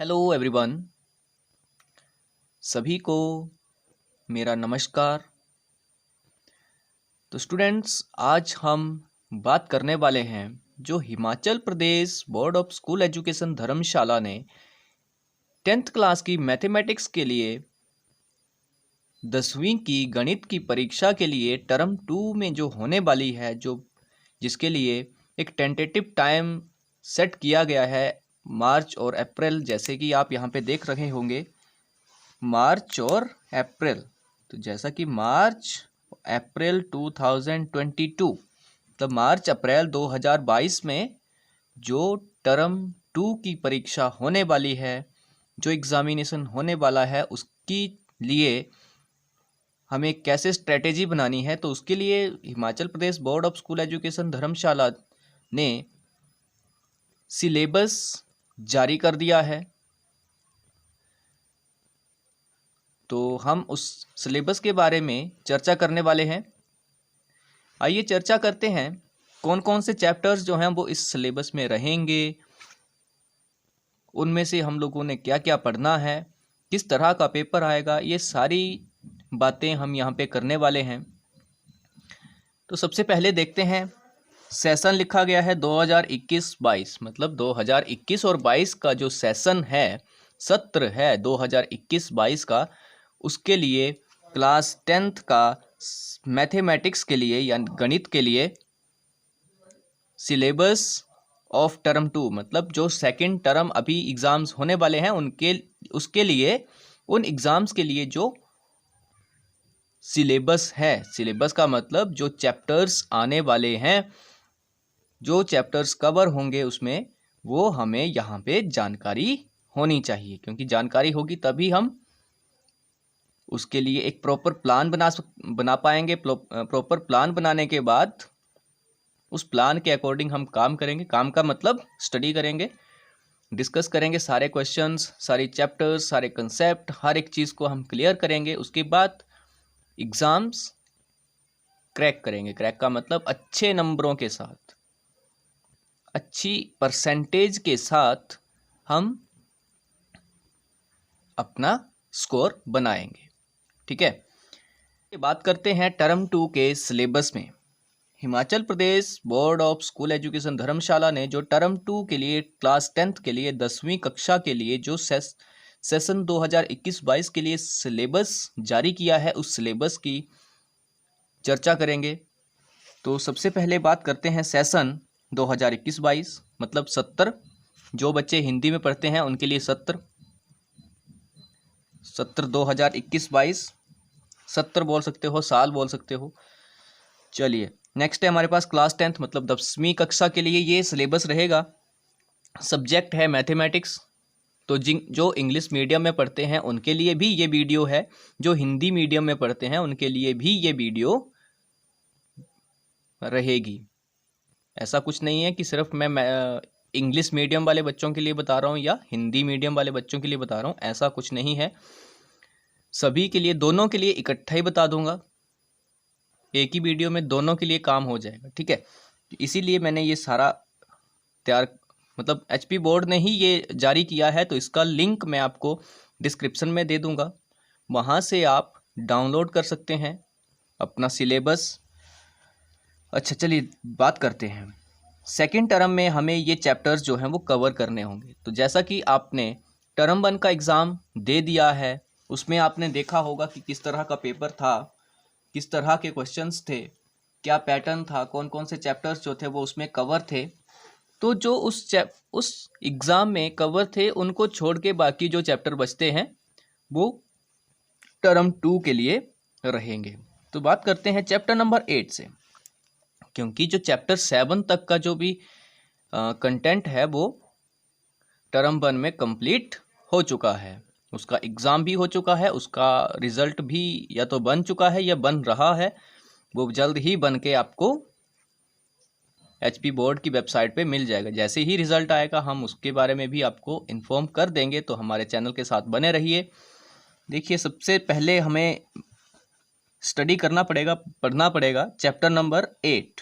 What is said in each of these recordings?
Hello everyone, सभी को मेरा नमस्कार। तो स्टूडेंट्स, आज हम बात करने वाले हैं जो Himachal Pradesh board of school education धर्मशाला ने 10th क्लास की मैथमेटिक्स के लिए 10वीं की गणित की परीक्षा के लिए टर्म 2 में जो होने वाली है, जिसके लिए एक टेंटेटिव टाइम सेट किया गया है मार्च और अप्रैल, जैसे कि आप यहाँ पे देख रहे होंगे मार्च और अप्रैल। तो जैसा कि मार्च अप्रैल 2022 मतलब मार्च अप्रैल 2022 में जो टर्म 2 की परीक्षा होने वाली है, जो एग्जामिनेशन होने वाला है, उसकी लिए हमें कैसे स्ट्रेटेजी बनानी है, तो उसके लिए Himachal Pradesh board of school education धर्मशाला ने सिलेबस जारी कर दिया है। तो हम उस सिलेबस के बारे में चर्चा करने वाले हैं। आइए चर्चा करते हैं कौन कौन से चैप्टर्स जो हैं वो इस सिलेबस में रहेंगे, उनमें से हम लोगों ने क्या क्या पढ़ना है, किस तरह का पेपर आएगा, ये सारी बातें हम यहाँ पे करने वाले हैं। तो सबसे पहले देखते हैं, सेशन लिखा गया है 2021-22, मतलब 2021 और 22 का जो सेशन है, सत्र है 2021-22 का, उसके लिए क्लास 10th का मैथमेटिक्स के लिए या गणित के लिए सिलेबस ऑफ टर्म 2, मतलब जो सेकंड टर्म अभी एग्ज़ाम्स होने वाले हैं उसके लिए, उन एग्ज़ाम्स के लिए जो सिलेबस है, सिलेबस का मतलब जो चैप्टर्स आने वाले हैं, जो चैप्टर्स कवर होंगे उसमें, वो हमें यहाँ पे जानकारी होनी चाहिए, क्योंकि जानकारी होगी तभी हम उसके लिए एक प्रॉपर प्लान बना पाएंगे। प्रॉपर प्लान बनाने के बाद उस प्लान के अकॉर्डिंग हम काम करेंगे। काम का मतलब स्टडी करेंगे, डिस्कस करेंगे सारे क्वेश्चंस, सारी चैप्टर्स, सारे कंसेप्ट, हर एक चीज़ को हम क्लियर करेंगे। उसके बाद एग्ज़ाम्स क्रैक करेंगे। क्रैक का मतलब अच्छे नंबरों के साथ, अच्छी परसेंटेज के साथ हम अपना स्कोर बनाएंगे। ठीक है, बात करते हैं टर्म 2 के सिलेबस में। Himachal Pradesh board of school education धर्मशाला ने जो टर्म 2 के लिए क्लास 10th के लिए 10वीं कक्षा के लिए जो सेशन 2021-22 के लिए सिलेबस जारी किया है, उस सिलेबस की चर्चा करेंगे। तो सबसे पहले बात करते हैं सेशन 2021-22, मतलब 70। जो बच्चे हिंदी में पढ़ते हैं उनके लिए 70 2021-22 70 बोल सकते हो, साल बोल सकते हो। चलिए, नेक्स्ट है हमारे पास क्लास 10th, मतलब 10वीं कक्षा के लिए ये सिलेबस रहेगा। सब्जेक्ट है मैथमेटिक्स। तो जो इंग्लिश मीडियम में पढ़ते हैं उनके लिए भी ये वीडियो है, जो हिंदी मीडियम में पढ़ते हैं उनके लिए भी ये वीडियो रहेगी। ऐसा कुछ नहीं है कि सिर्फ मैं इंग्लिश मीडियम वाले बच्चों के लिए बता रहा हूँ या हिंदी मीडियम वाले बच्चों के लिए बता रहा हूँ, ऐसा कुछ नहीं है। सभी के लिए, दोनों के लिए इकट्ठा ही बता दूंगा, एक ही वीडियो में दोनों के लिए काम हो जाएगा। ठीक है, इसीलिए मैंने ये सारा तैयार, मतलब एचपी बोर्ड ने ही ये जारी किया है, तो इसका लिंक मैं आपको डिस्क्रिप्शन में दे दूंगा, वहाँ से आप डाउनलोड कर सकते हैं अपना सिलेबस। अच्छा, चलिए बात करते हैं। सेकेंड टर्म में हमें ये चैप्टर्स जो हैं वो कवर करने होंगे। तो जैसा कि आपने टर्म 1 का एग्ज़ाम दे दिया है, उसमें आपने देखा होगा कि किस तरह का पेपर था, किस तरह के क्वेश्चंस थे, क्या पैटर्न था, कौन कौन से चैप्टर्स जो थे वो उसमें कवर थे। तो जो उस एग्ज़ाम में कवर थे, उनको छोड़ के बाकी जो चैप्टर बचते हैं वो टर्म 2 के लिए रहेंगे। तो बात करते हैं चैप्टर नंबर 8 से, क्योंकि जो चैप्टर 7 तक का जो भी कंटेंट है वो टर्म 1 में कंप्लीट हो चुका है, उसका एग्ज़ाम भी हो चुका है, उसका रिज़ल्ट भी या तो बन चुका है या बन रहा है, वो जल्द ही बन के आपको एचपी बोर्ड की वेबसाइट पे मिल जाएगा। जैसे ही रिज़ल्ट आएगा हम उसके बारे में भी आपको इन्फॉर्म कर देंगे, तो हमारे चैनल के साथ बने रहिए। देखिए, सबसे पहले हमें स्टडी करना पड़ेगा, पढ़ना पड़ेगा चैप्टर नंबर 8।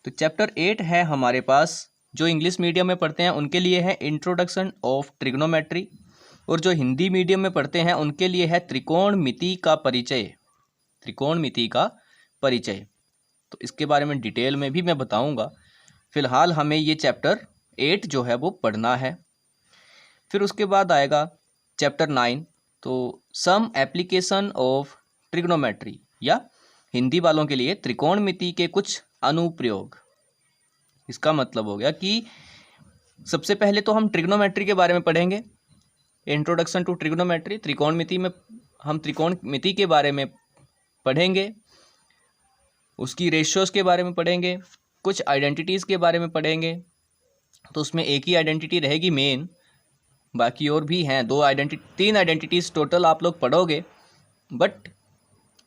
तो चैप्टर 8 है हमारे पास, जो इंग्लिश मीडियम में पढ़ते हैं उनके लिए है इंट्रोडक्शन ऑफ ट्रिग्नोमेट्री। और जो हिंदी मीडियम में पढ़ते हैं उनके लिए है त्रिकोणमिति का परिचय। त्रिकोणमिति का परिचय, तो इसके बारे में डिटेल में भी मैं बताऊंगा। फिलहाल हमें ये चैप्टर 8 जो है वो पढ़ना है। फिर उसके बाद आएगा चैप्टर 9, तो सम एप्लीकेशन ऑफ ट्रिग्नोमेट्री, या हिंदी वालों के लिए त्रिकोणमिति के कुछ अनुप्रयोग। इसका मतलब हो गया कि सबसे पहले तो हम ट्रिग्नोमेट्री के बारे में पढ़ेंगे, इंट्रोडक्शन टू ट्रिग्नोमेट्री। त्रिकोणमिति में हम त्रिकोणमिति के बारे में पढ़ेंगे, उसकी रेशियोज के बारे में पढ़ेंगे, कुछ आइडेंटिटीज़ के बारे में पढ़ेंगे। तो उसमें एक ही आइडेंटिटी रहेगी मेन, बाकी और भी हैं 3 आइडेंटिटीज़ टोटल आप लोग पढ़ोगे, बट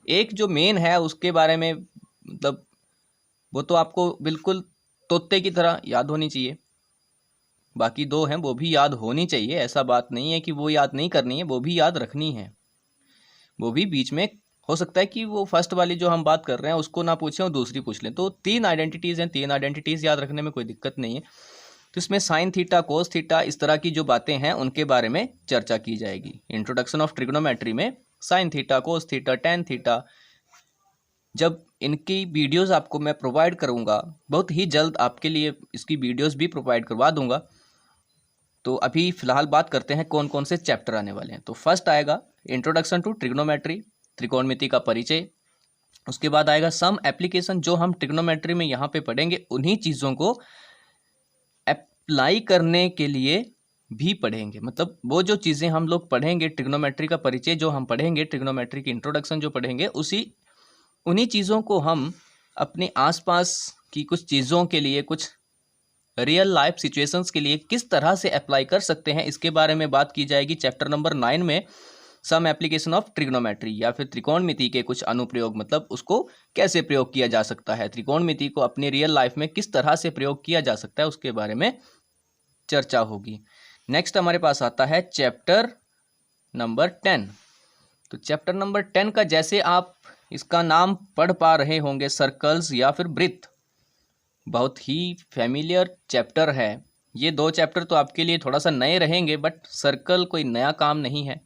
एक जो मेन है उसके बारे में मतलब वो तो आपको बिल्कुल तोते की तरह याद होनी चाहिए। बाकी 2 हैं वो भी याद होनी चाहिए, ऐसा बात नहीं है कि वो याद नहीं करनी है, वो भी याद रखनी है। वो भी बीच में हो सकता है कि वो फर्स्ट वाली जो हम बात कर रहे हैं उसको ना पूछें और दूसरी पूछ लें। तो 3 आइडेंटिटीज़ हैं, 3 आइडेंटिटीज़ याद रखने में कोई दिक्कत नहीं है। तो इसमें साइन थीटा, कोस थीटा, इस तरह की जो बातें हैं उनके बारे में चर्चा की जाएगी। इंट्रोडक्शन ऑफ ट्रिग्नोमेट्री में sine theta, cos theta, tan theta, जब इनकी वीडियोस आपको मैं प्रोवाइड करूंगा, बहुत ही जल्द आपके लिए इसकी वीडियोस भी प्रोवाइड करवा दूंगा। तो अभी फ़िलहाल बात करते हैं कौन कौन से चैप्टर आने वाले हैं। तो फर्स्ट आएगा इंट्रोडक्शन टू ट्रिग्नोमेट्री, त्रिकोणमिति का परिचय। उसके बाद आएगा सम एप्लीकेशन, जो हम ट्रिग्नोमेट्री में यहाँ पे पढ़ेंगे उन्हीं चीज़ों को अप्लाई करने के लिए भी पढ़ेंगे। मतलब वो जो चीज़ें हम लोग पढ़ेंगे, ट्रिग्नोमेट्री का परिचय जो हम पढ़ेंगे, ट्रिग्नोमेट्री की इंट्रोडक्शन जो पढ़ेंगे, उन्हीं चीज़ों को हम अपने आसपास की कुछ चीज़ों के लिए, कुछ रियल लाइफ सिचुएशंस के लिए किस तरह से अप्लाई कर सकते हैं, इसके बारे में बात की जाएगी चैप्टर नंबर 9 में। सम एप्लीकेशन ऑफ ट्रिग्नोमेट्री, या फिर त्रिकोणमिति के कुछ अनुप्रयोग, मतलब उसको कैसे प्रयोग किया जा सकता है, त्रिकोणमिति को अपनी रियल लाइफ में किस तरह से प्रयोग किया जा सकता है, उसके बारे में चर्चा होगी। नेक्स्ट हमारे पास आता है चैप्टर नंबर 10। तो चैप्टर नंबर 10 का जैसे आप इसका नाम पढ़ पा रहे होंगे, सर्कल्स या फिर वृत्त, बहुत ही फैमिलियर चैप्टर है। ये 2 चैप्टर तो आपके लिए थोड़ा सा नए रहेंगे, बट सर्कल कोई नया काम नहीं है।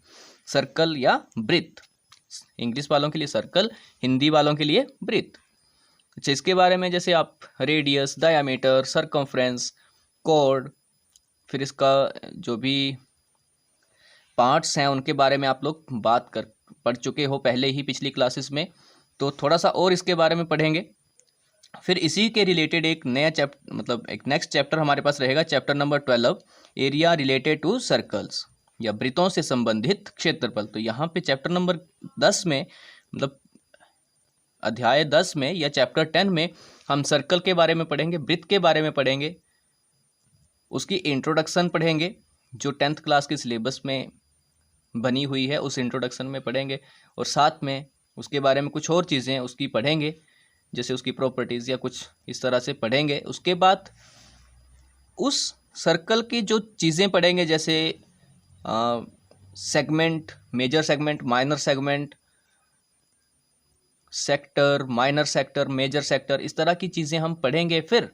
सर्कल या वृत्त, इंग्लिश वालों के लिए सर्कल, हिंदी वालों के लिए वृत्त। अच्छा, इसके बारे में जैसे आप रेडियस, डायामीटर, सर्कमफ्रेंस, कोड, फिर इसका जो भी पार्ट्स हैं उनके बारे में आप लोग पढ़ चुके हो पहले ही पिछली क्लासेस में। तो थोड़ा सा और इसके बारे में पढ़ेंगे। फिर इसी के रिलेटेड एक नया चैप्टर, मतलब एक नेक्स्ट चैप्टर हमारे पास रहेगा, chapter number 12, area related to circles, या वृत्तों से संबंधित क्षेत्रफल। तो यहाँ पे चैप्टर नंबर 10 में, मतलब अध्याय 10 में या चैप्टर 10 में हम सर्कल के बारे में पढ़ेंगे, वृत्त के बारे में पढ़ेंगे, उसकी इंट्रोडक्शन पढ़ेंगे जो 10th क्लास के सिलेबस में बनी हुई है, उस इंट्रोडक्शन में पढ़ेंगे, और साथ में उसके बारे में कुछ और चीज़ें उसकी पढ़ेंगे, जैसे उसकी प्रॉपर्टीज़ या कुछ इस तरह से पढ़ेंगे। उसके बाद उस सर्कल की जो चीज़ें पढ़ेंगे, जैसे segment, major segment, minor segment, sector, minor sector, major sector, इस तरह की चीज़ें हम पढ़ेंगे। फिर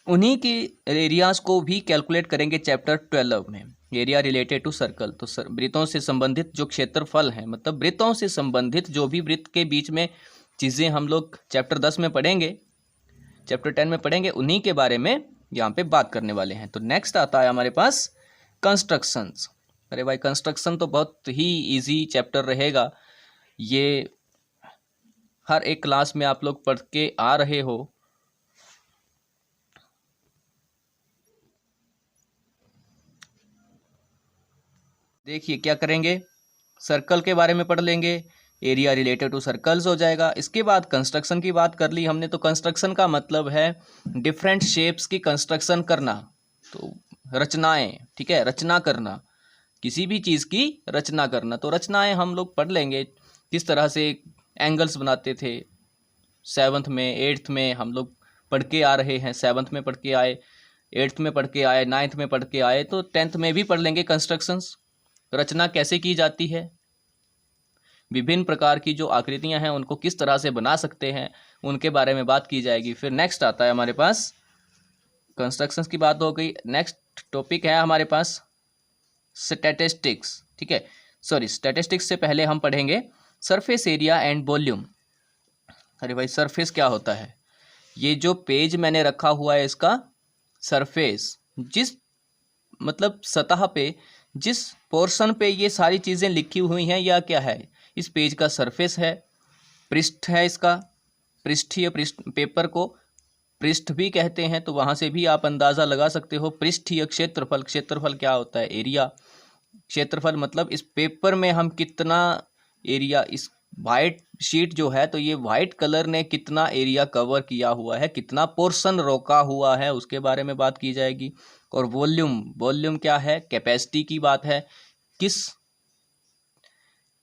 उन्हीं की एरियाज़ को भी कैलकुलेट करेंगे चैप्टर 12 में, एरिया रिलेटेड टू सर्कल। तो वृत्तों से संबंधित जो क्षेत्रफल हैं, मतलब वृत्तों से संबंधित जो भी वृत्त के बीच में चीज़ें हम लोग चैप्टर 10 में पढ़ेंगे, चैप्टर 10 में पढ़ेंगे, उन्हीं के बारे में यहाँ पे बात करने वाले हैं। तो नेक्स्ट आता है हमारे पास कंस्ट्रक्शंस। अरे भाई, कंस्ट्रक्शन तो बहुत ही इजी चैप्टर रहेगा, ये हर एक क्लास में आप लोग पढ़ के आ रहे हो। देखिए क्या करेंगे, सर्कल के बारे में पढ़ लेंगे, एरिया रिलेटेड टू सर्कल्स हो जाएगा। इसके बाद कंस्ट्रक्शन की बात कर ली हमने। तो कंस्ट्रक्शन का मतलब है डिफरेंट शेप्स की कंस्ट्रक्शन करना, तो रचनाएं, ठीक है, रचना करना, किसी भी चीज़ की रचना करना। तो रचनाएं हम लोग पढ़ लेंगे, किस तरह से एंगल्स बनाते थे। 7th में, 8th में हम लोग पढ़ के आ रहे हैं, 7th में पढ़ के आए, 8th में पढ़ के आए, 9th में पढ़ के आए, तो 10th में भी पढ़ लेंगे कंस्ट्रक्शंस, रचना कैसे की जाती है, विभिन्न प्रकार की जो आकृतियां हैं उनको किस तरह से बना सकते हैं, उनके बारे में बात की जाएगी। फिर नेक्स्ट आता है हमारे पास, कंस्ट्रक्शंस की बात हो गई, नेक्स्ट टॉपिक है हमारे पास स्टैटिस्टिक्स, ठीक है, सॉरी, स्टैटिस्टिक्स से पहले हम पढ़ेंगे सरफेस एरिया एंड वॉल्यूम। अरे भाई, सरफेस क्या होता है? ये जो पेज मैंने रखा हुआ है इसका सरफेस, जिस मतलब सतह पे, जिस पोर्शन पे ये सारी चीज़ें लिखी हुई हैं, या क्या है, इस पेज का सरफेस है, पृष्ठ है इसका, पृष्ठीय, पृष्ठ, पेपर को पृष्ठ भी कहते हैं, तो वहाँ से भी आप अंदाज़ा लगा सकते हो। पृष्ठीय क्षेत्रफल, क्षेत्रफल क्या होता है? एरिया। क्षेत्रफल मतलब इस पेपर में हम कितना एरिया, इस वाइट शीट जो है, तो ये वाइट कलर ने कितना एरिया कवर किया हुआ है, कितना पोर्शन रोका हुआ है, उसके बारे में बात की जाएगी। और वॉल्यूम, वॉल्यूम क्या है? कैपेसिटी की बात है, किस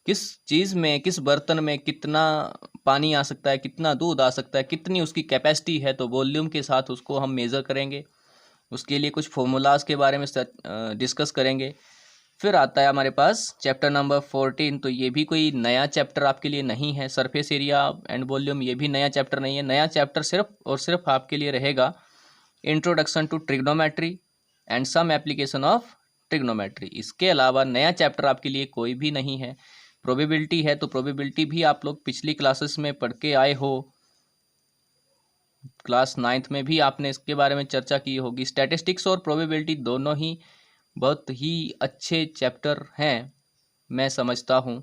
किस चीज़ में, किस बर्तन में कितना पानी आ सकता है, कितना दूध आ सकता है, कितनी उसकी कैपेसिटी है, तो वॉल्यूम के साथ उसको हम मेज़र करेंगे। उसके लिए कुछ फॉर्मूलाज के बारे में डिस्कस करेंगे। फिर आता है हमारे पास चैप्टर नंबर 14, तो ये भी कोई नया चैप्टर आपके लिए नहीं है। सरफेस एरिया एंड वॉल्यूम ये भी नया चैप्टर नहीं है। नया चैप्टर सिर्फ और सिर्फ आपके लिए रहेगा introduction to trigonometry and some application of trigonometry. इसके अलावा नया चैप्टर आपके लिए कोई भी नहीं है। प्रोबेबिलिटी है, तो प्रोबेबिलिटी भी आप लोग पिछली क्लासेस में पढ़ के आए हो, क्लास 9th में भी आपने इसके बारे में चर्चा की होगी। स्टैटिस्टिक्स और प्रोबेबिलिटी दोनों ही बहुत ही अच्छे चैप्टर हैं, मैं समझता हूँ,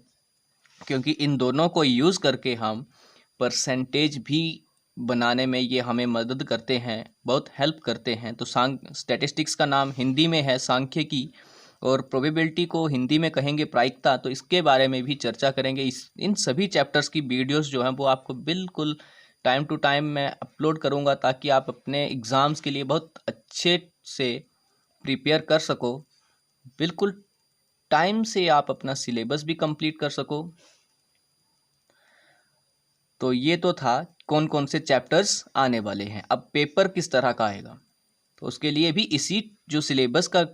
क्योंकि इन दोनों को यूज़ करके हम परसेंटेज भी बनाने में ये हमें मदद करते हैं, बहुत हेल्प करते हैं। तो स्टैटिस्टिक्स का नाम हिंदी में है सांख्यिकी, और प्रोबेबिलिटी को हिंदी में कहेंगे प्रायिकता। तो इसके बारे में भी चर्चा करेंगे। इन सभी चैप्टर्स की वीडियोस जो हैं वो आपको बिल्कुल टाइम टू टाइम मैं अपलोड करूँगा, ताकि आप अपने एग्ज़ाम्स के लिए बहुत अच्छे से प्रिपेयर कर सको, बिल्कुल टाइम से आप अपना सिलेबस भी कंप्लीट कर सको। तो ये तो था कौन कौन से चैप्टर्स आने वाले हैं। अब पेपर किस तरह का आएगा, तो उसके लिए भी इसी जो सिलेबस का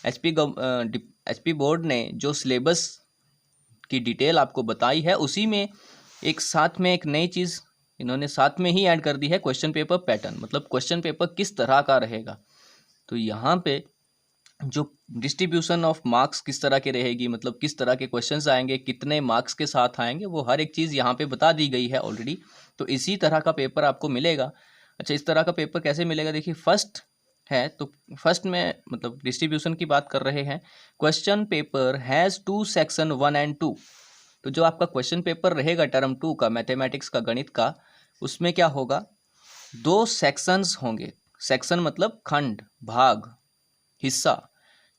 एचपी बोर्ड ने जो सिलेबस की डिटेल आपको बताई है, उसी में एक साथ में एक नई चीज़ इन्होंने साथ में ही ऐड कर दी है, क्वेश्चन पेपर पैटर्न। मतलब क्वेश्चन पेपर किस तरह का रहेगा, तो यहाँ पे जो डिस्ट्रीब्यूशन ऑफ मार्क्स किस तरह की रहेगी, मतलब किस तरह के क्वेश्चंस आएंगे, कितने मार्क्स के साथ आएंगे, वो हर एक चीज़ यहाँ पे बता दी गई है ऑलरेडी। तो इसी तरह का पेपर आपको मिलेगा। अच्छा, इस तरह का पेपर कैसे मिलेगा? देखिए, फर्स्ट है, तो फर्स्ट में मतलब डिस्ट्रीब्यूशन की बात कर रहे हैं। Question paper has 2 section 1 and 2। तो जो आपका क्वेश्चन पेपर रहेगा टर्म 2 का, मैथमेटिक्स का, गणित का, उसमें क्या होगा? 2 सेक्शंस होंगे। सेक्शन मतलब खंड, भाग, हिस्सा,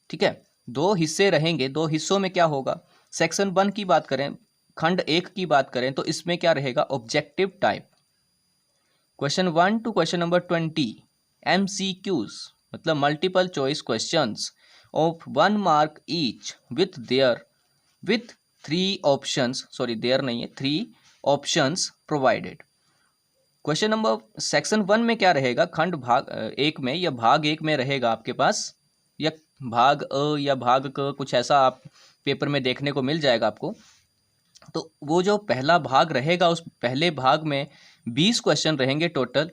ठीक है। 2 हिस्से रहेंगे। 2 हिस्सों में क्या होगा? सेक्शन 1 की बात करें, खंड 1 की बात करें, तो इसमें क्या रहेगा? Objective type, question 1 to question number 20, MCQs मतलब multiple choice questions of 1 mark each with 3 options, sorry there नहीं है, 3 options provided. Question number section 1 में क्या रहेगा? खंड भाग 1 में या भाग 1 में रहेगा आपके पास, या भाग अ या भाग क, कुछ ऐसा आप पेपर में देखने को मिल जाएगा आपको। तो वो जो पहला भाग रहेगा, उस पहले भाग में 20 क्वेश्चन रहेंगे टोटल।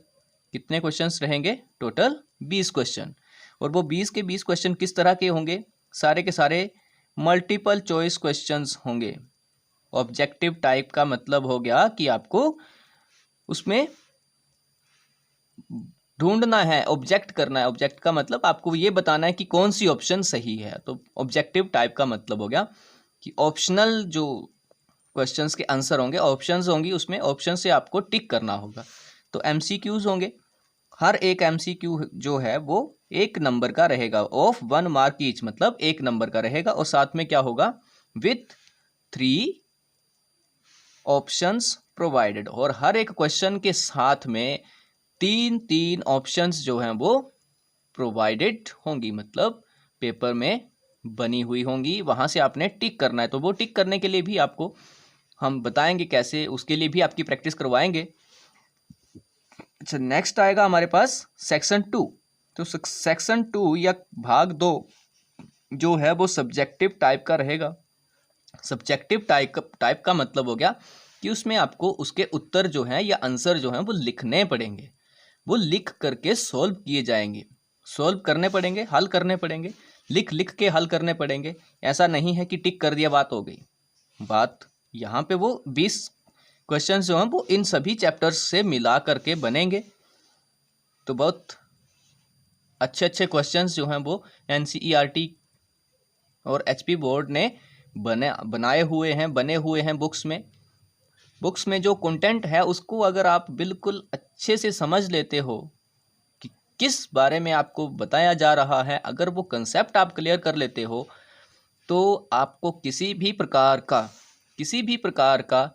कितने क्वेश्चंस रहेंगे? Total 20 question. और वो 20 के 20 क्वेश्चन किस तरह के होंगे? सारे के सारे मल्टीपल चॉइस क्वेश्चंस होंगे। ऑब्जेक्टिव टाइप का मतलब हो गया कि आपको उसमें ढूंढना है, ऑब्जेक्ट करना है। ऑब्जेक्ट का मतलब आपको ये बताना है कि कौन सी ऑप्शन सही है। तो ऑब्जेक्टिव टाइप का मतलब हो गया कि ऑप्शनल जो क्वेश्चंस के आंसर होंगे, ऑप्शंस होंगी, उसमें ऑप्शन से आपको टिक करना होगा। तो MCQs होंगे। हर एक MCQ जो है वो 1 नंबर का रहेगा, ऑफ 1 मार्क ईच मतलब 1 नंबर का रहेगा। और साथ में क्या होगा? With 3 options provided. और हर एक क्वेश्चन के साथ में 3 ऑप्शंस जो हैं वो प्रोवाइडेड होंगी, मतलब पेपर में बनी हुई होंगी, वहाँ से आपने टिक करना है। तो वो टिक करने के लिए भी आपको हम बताएंगे कैसे, उसके लिए भी आपकी प्रैक्टिस करवाएंगे। अच्छा, नेक्स्ट आएगा हमारे पास सेक्शन 2। तो सेक्शन 2 या भाग 2 जो है वो सब्जेक्टिव टाइप का रहेगा। सब्जेक्टिव टाइप का मतलब हो गया कि उसमें आपको उसके उत्तर जो हैं या आंसर जो हैं वो लिखने पड़ेंगे। वो लिख करके सॉल्व किए जाएंगे, सॉल्व करने पड़ेंगे, हल करने पड़ेंगे। लिख लिख के हल करने पड़ेंगे। ऐसा नहीं है कि टिक कर दिया बात हो गई। बात यहाँ पे वो 20 क्वेश्चन जो हैं वो इन सभी चैप्टर्स से मिला करके बनेंगे। तो बहुत अच्छे अच्छे क्वेश्चंस जो हैं वो NCERT और HP बोर्ड ने बने हुए हैं बुक्स में जो कंटेंट है उसको अगर आप बिल्कुल अच्छे से समझ लेते हो कि किस बारे में आपको बताया जा रहा है, अगर वो कंसेप्ट आप क्लियर कर लेते हो तो आपको किसी भी प्रकार का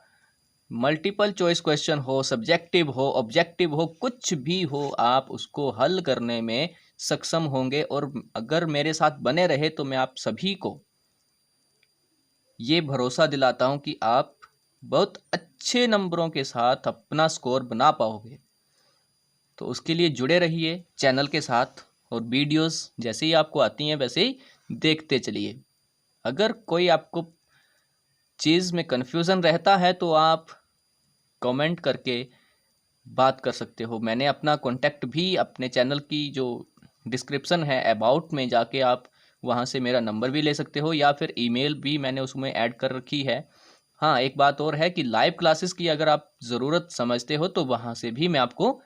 मल्टीपल चॉइस क्वेश्चन हो, सब्जेक्टिव हो, ऑब्जेक्टिव हो, कुछ भी हो, आप उसको हल करने में सक्षम होंगे। और अगर मेरे साथ बने रहे तो मैं आप सभी को ये भरोसा दिलाता हूँ कि आप बहुत अच्छे नंबरों के साथ अपना स्कोर बना पाओगे। तो उसके लिए जुड़े रहिए चैनल के साथ, और वीडियोस जैसे ही आपको आती हैं वैसे ही देखते चलिए। अगर कोई आपको चीज़ में कन्फ्यूज़न रहता है तो आप कमेंट करके बात कर सकते हो। मैंने अपना कॉन्टैक्ट भी अपने चैनल की जो डिस्क्रिप्शन है अबाउट में जाके आप वहाँ से मेरा नंबर भी ले सकते हो, या फिर ईमेल भी मैंने उसमें ऐड कर रखी है। हाँ, एक बात और है कि लाइव क्लासेस की अगर आप ज़रूरत समझते हो तो वहाँ से भी मैं आपको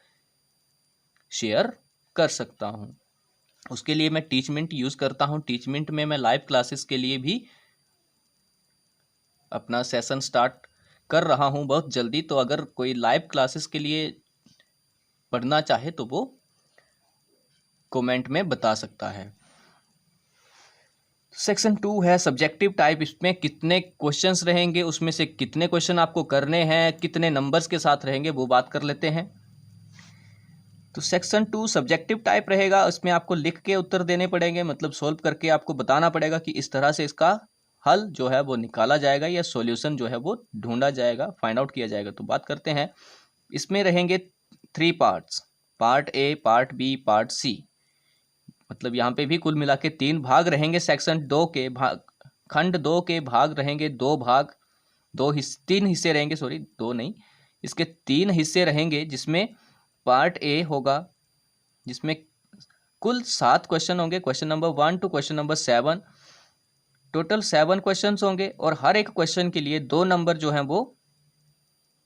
शेयर कर सकता हूँ। उसके लिए मैं टीचमेंट यूज़ करता हूँ। टीचमेंट में मैं लाइव क्लासेस के लिए भी अपना सेशन स्टार्ट कर रहा हूँ बहुत जल्दी। तो अगर कोई लाइव क्लासेस के लिए पढ़ना चाहे तो वो कमेंट में बता सकता है। सेक्शन 2 है सब्जेक्टिव टाइप। इसमें कितने क्वेश्चंस रहेंगे, उसमें से कितने क्वेश्चन आपको करने हैं, कितने नंबर्स के साथ रहेंगे, वो बात कर लेते हैं। तो सेक्शन 2 सब्जेक्टिव टाइप रहेगा। उसमें आपको लिख के उत्तर देने पड़ेंगे, मतलब सॉल्व करके आपको बताना पड़ेगा कि इस तरह से इसका हल जो है वो निकाला जाएगा या सॉल्यूशन जो है वो ढूंढा जाएगा, फाइंड आउट किया जाएगा। तो बात करते हैं। इसमें रहेंगे 3 parts, part A, part B, part C. मतलब यहाँ पे भी कुल मिला के 3 भाग रहेंगे। सेक्शन 2 के भाग, खंड 2 के भाग रहेंगे 2 भाग, 3 हिस्से रहेंगे, सॉरी 2 नहीं, इसके 3 हिस्से रहेंगे। जिसमें पार्ट ए होगा जिसमें कुल 7 क्वेश्चन होंगे, question number 1 to question number 7। Total 7 question होंगे और हर एक क्वेश्चन के लिए 2 नंबर जो हैं वो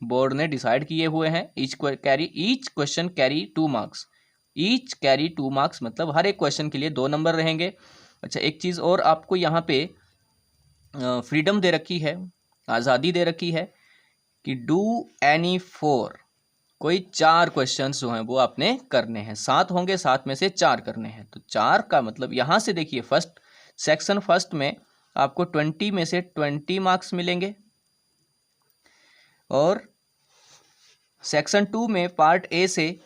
बोर्ड ने डिसाइड किए हुए हैं। Each question carry 2 marks, each carry 2 marks, मतलब हर एक क्वेश्चन के लिए 2 नंबर रहेंगे। अच्छा, एक चीज़ और आपको यहाँ पे फ्रीडम दे रखी है, आज़ादी दे रखी है कि डू एनी 4, कोई 4 क्वेश्चंस जो हैं वो आपने करने हैं। 7 होंगे, 7 में से 4 करने हैं। तो 4 का मतलब यहाँ से देखिए, सेक्शन फर्स्ट में आपको 20 में से 20 मार्क्स मिलेंगे, और सेक्शन 2 में पार्ट ए से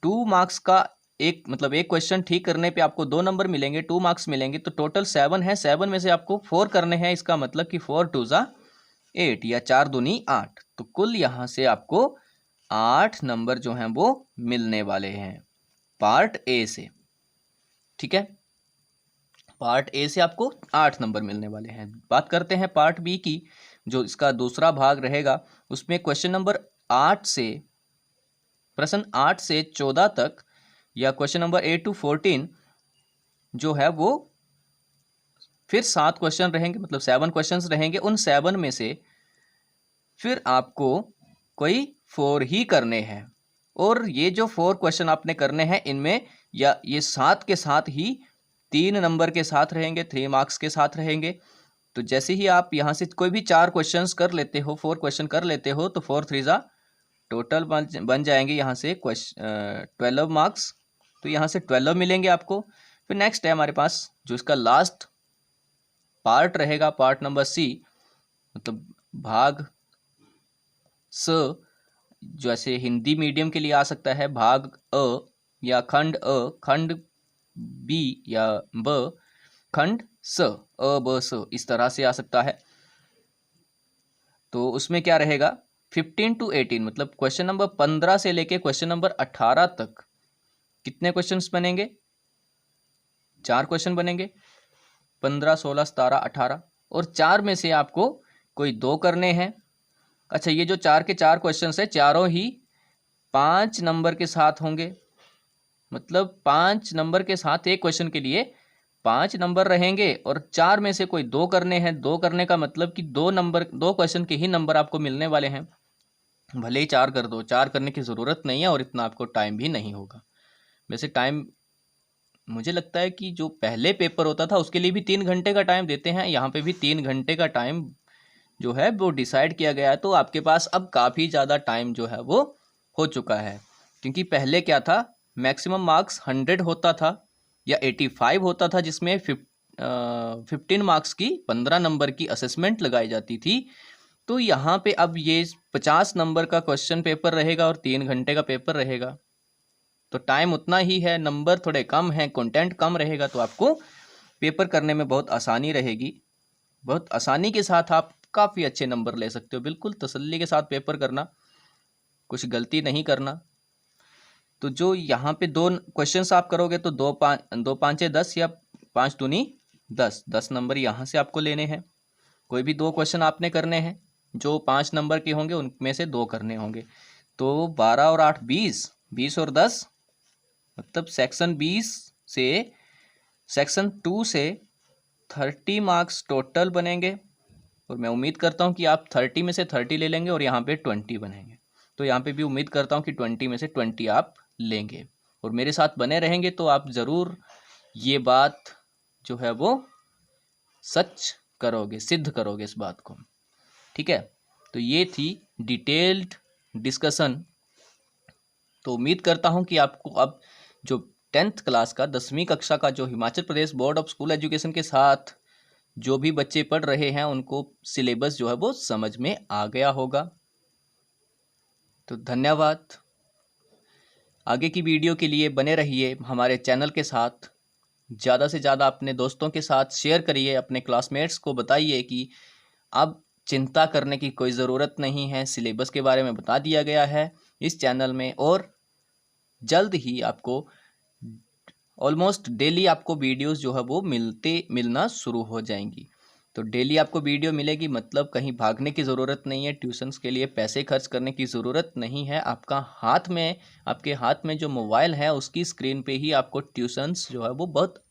2 मार्क्स का एक क्वेश्चन ठीक करने पे आपको 2 नंबर मिलेंगे, 2 मार्क्स मिलेंगे। तो टोटल 7 है, 7 में से आपको 4 करने हैं। इसका मतलब कि 4 2 जा 8 या 4 दूनी 8। तो कुल यहाँ से आपको 8 नंबर जो हैं वो मिलने वाले हैं पार्ट ए से। ठीक है, पार्ट ए से आपको 8 नंबर मिलने वाले हैं। बात करते हैं पार्ट बी की, जो इसका दूसरा भाग रहेगा। उसमें प्रश्न 8 से 14 तक, या क्वेश्चन नंबर 8 to 14 जो है वो फिर 7 क्वेश्चन रहेंगे, मतलब 7 क्वेश्चंस रहेंगे। उन 7 में से फिर आपको कोई 4 ही करने हैं, और ये जो 4 क्वेश्चन आपने करने हैं इनमें, या ये 7 के साथ ही 3 नंबर के साथ रहेंगे, 3 मार्क्स के साथ रहेंगे। तो जैसे ही आप यहाँ से कोई भी 4 क्वेश्चंस कर लेते हो, 4 क्वेश्चन कर लेते हो, तो 4 3 जा टोटल बन जाएंगे यहाँ से 12 मार्क्स। तो यहाँ से 12 मिलेंगे आपको। फिर नेक्स्ट है हमारे पास जो इसका लास्ट पार्ट रहेगा, पार्ट नंबर सी, मतलब भाग स, जैसे हिंदी मीडियम के लिए आ सकता है भाग अ, या खंड अ, खंड बी, या ब, खंड स, अ ब स, इस तरह से आ सकता है। तो उसमें क्या रहेगा, 15 to 18, मतलब क्वेश्चन नंबर 15 से लेके क्वेश्चन नंबर 18 तक कितने क्वेश्चंस बनेंगे, 4 क्वेश्चन बनेंगे, 15 16 17 18, और 4 में से आपको कोई 2 करने हैं। अच्छा, ये जो 4 के 4 क्वेश्चन है, चारों ही 5 नंबर के साथ होंगे, मतलब 5 नंबर के साथ एक क्वेश्चन के लिए 5 नंबर रहेंगे और 4 में से कोई 2 करने हैं। 2 करने का मतलब कि 2 क्वेश्चन के ही नंबर आपको मिलने वाले हैं। भले ही 4 कर दो, 4 करने की ज़रूरत नहीं है और इतना आपको टाइम भी नहीं होगा। वैसे टाइम मुझे लगता है कि जो पहले पेपर होता था उसके लिए भी 3 घंटे का टाइम देते हैं, यहाँ पे भी 3 घंटे का टाइम जो है वो डिसाइड किया गया है। तो आपके पास अब काफ़ी ज़्यादा टाइम जो है वो हो चुका है, क्योंकि पहले क्या था, मैक्सिमम मार्क्स 100 होता था या 85 होता था, जिसमें 15 मार्क्स की 15 नंबर की असेसमेंट लगाई जाती थी। तो यहाँ पे अब ये 50 नंबर का क्वेश्चन पेपर रहेगा और 3 घंटे का पेपर रहेगा। तो टाइम उतना ही है, नंबर थोड़े कम हैं, कंटेंट कम रहेगा, तो आपको पेपर करने में बहुत आसानी रहेगी। बहुत आसानी के साथ आप काफ़ी अच्छे नंबर ले सकते हो। बिल्कुल तसल्ली के साथ पेपर करना, कुछ गलती नहीं करना। तो जो यहाँ पे 2 क्वेश्चंस आप करोगे तो 2 5 10 या 5 दूनी 10, 10 नंबर यहाँ से आपको लेने हैं। कोई भी 2 क्वेश्चन आपने करने हैं, जो 5 नंबर के होंगे उनमें से 2 करने होंगे। तो 12 और 8 20, 20 और 10 मतलब सेक्शन 20 से सेक्शन 2 से 30 मार्क्स टोटल बनेंगे। और मैं उम्मीद करता हूँ कि आप 30 में से 30 ले लेंगे और यहाँ पे 20 बनेंगे। तो यहाँ पे भी उम्मीद करता हूँ कि 20 में से 20 आप लेंगे और मेरे साथ बने रहेंगे तो आप ज़रूर ये बात जो है वो सच करोगे, सिद्ध करोगे इस बात को। ठीक है, तो ये थी डिटेल्ड डिस्कशन। तो उम्मीद करता हूँ कि आपको अब जो 10th क्लास का 10वीं कक्षा का जो Himachal Pradesh board of school education के साथ जो भी बच्चे पढ़ रहे हैं उनको सिलेबस जो है वो समझ में आ गया होगा। तो धन्यवाद। आगे की वीडियो के लिए बने रहिए हमारे चैनल के साथ। ज़्यादा से ज़्यादा अपने दोस्तों के साथ शेयर करिए, अपने क्लासमेट्स को बताइए कि अब चिंता करने की कोई ज़रूरत नहीं है, सिलेबस के बारे में बता दिया गया है इस चैनल में। और जल्द ही आपको ऑलमोस्ट डेली आपको वीडियोस जो है वो मिलना शुरू हो जाएंगी। तो डेली आपको वीडियो मिलेगी, मतलब कहीं भागने की ज़रूरत नहीं है, ट्यूशन्स के लिए पैसे खर्च करने की ज़रूरत नहीं है। आपके हाथ में जो मोबाइल है उसकी स्क्रीन पे ही आपको ट्यूशन्स जो है वो बहुत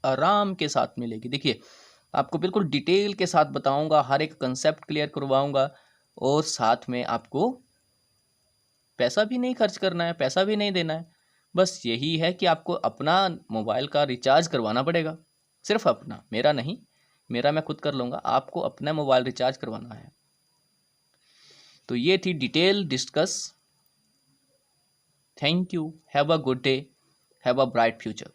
आराम के साथ मिलेगी। देखिए, आपको बिल्कुल डिटेल के साथ बताऊंगा, हर एक कंसेप्ट क्लियर करवाऊंगा और साथ में आपको पैसा भी नहीं खर्च करना है, पैसा भी नहीं देना है। बस यही है कि आपको अपना मोबाइल का रिचार्ज करवाना पड़ेगा, सिर्फ अपना, मेरा नहीं। मेरा मैं खुद कर लूँगा, आपको अपना मोबाइल रिचार्ज करवाना है। तो ये थी detail discuss. Thank you, have a good day, have a bright future.